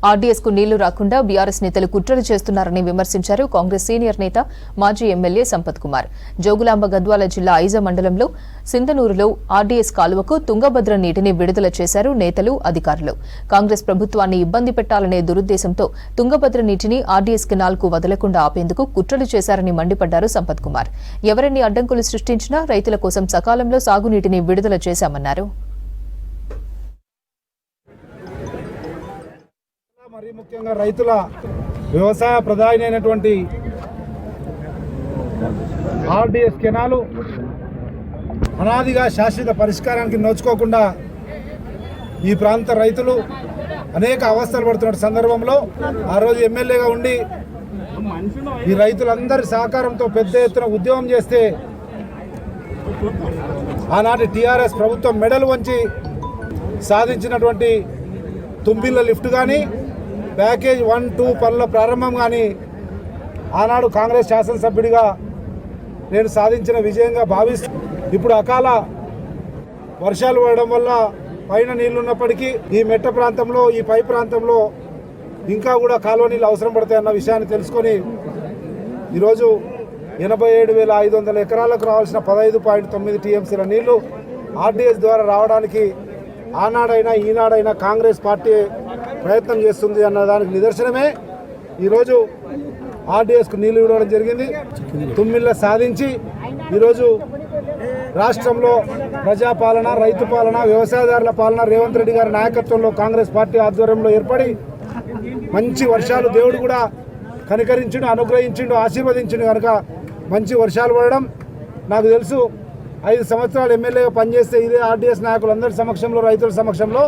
RDS కు నీళ్లు రాకుండా బీఆర్ఎస్ నేతలు కుట్రలు చేస్తున్నారని విమర్శించారు కాంగ్రెస్ సీనియర్ నేత మాజీ ఎమ్మెల్యే సంపత్ కుమార్. జోగులాంబ గద్వాల జిల్లా ఐజ మండలంలో సింధనూరులో ఆర్డీఎస్ కాలువకు తుంగభద్ర నీటిని విడుదల చేశారు నేతలు, అధికారులు. కాంగ్రెస్ ప్రభుత్వాన్ని ఇబ్బంది పెట్టాలనే దురుద్దేశంతో తుంగభద్ర నీటిని ఆర్డీఎస్ కెనాల్కు వదలకుండా ఆపేందుకు కుట్రలు చేశారని మండిపడ్డారు సంపత్ కుమార్. ఎవరెన్ని అడ్డంకులు సృష్టించినా రైతుల కోసం సకాలంలో సాగునీటిని విడుదల చేశామన్నారు. మరీ ముఖ్యంగా రైతుల వ్యవసాయ ప్రధానమైనటువంటి ఆర్డీఎస్ కెనాలు అనాదిగా శాశ్వత పరిష్కారానికి నోచుకోకుండా ఈ ప్రాంత రైతులు అనేక అవస్థలు పడుతున్న సందర్భంలో ఆ రోజు ఎమ్మెల్యేగా ఉండి ఈ రైతులందరి సహకారంతో పెద్ద ఎత్తున ఉద్యమం చేస్తే ఆనాటి టీఆర్ఎస్ ప్రభుత్వం మెడలు వంచి సాధించినటువంటి తుంబిళ్ళ లిఫ్ట్ కానీ ప్యాకేజ్ 1, 2 పనుల ప్రారంభం కానీ ఆనాడు కాంగ్రెస్ శాసనసభ్యుడిగా నేను సాధించిన విజయంగా భావిస్తూ ఇప్పుడు అకాల వర్షాలు పడడం వల్ల పైన నీళ్లు ఉన్నప్పటికీ ఈ మెట్ట ప్రాంతంలో ఈ పై ప్రాంతంలో ఇంకా కూడా కాలువ నీళ్ళు అవసరం పడతాయన్న విషయాన్ని తెలుసుకొని ఈరోజు 87,500 ఎకరాలకు రావాల్సిన 15.9 టీఎంసీల నీళ్లు ఆర్డీఎస్ ద్వారా రావడానికి ఆనాడైనా ఈనాడైనా కాంగ్రెస్ పార్టీ ప్రయత్నం చేస్తుంది అన్న దానికి నిదర్శనమే ఈరోజు ఆర్డీఎస్కు నీళ్లు ఇవ్వడం జరిగింది. తుమ్మిళ్ళ సాధించి ఈరోజు రాష్ట్రంలో ప్రజాపాలన, రైతు పాలన, వ్యవసాయదారుల పాలన రేవంత్ రెడ్డి గారి నాయకత్వంలో కాంగ్రెస్ పార్టీ ఆధ్వర్యంలో ఏర్పడి మంచి వర్షాలు దేవుడు కూడా కనికరించిండు, అనుగ్రహించిండు, ఆశీర్వదించిండు కనుక మంచి వర్షాలు పడడం నాకు తెలుసు. 5 సంవత్సరాలు ఎమ్మెల్యేగా పనిచేస్తే ఇదే ఆర్డీఎస్ నాయకులందరి సమక్షంలో, రైతుల సమక్షంలో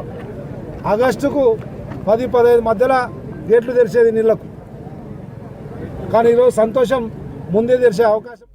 ఆగస్టుకు 10-15 మధ్యలో గేట్లు తెరిచేది నీళ్లకు. కానీ ఈరోజు సంతోషం ముందే తెరిచే అవకాశం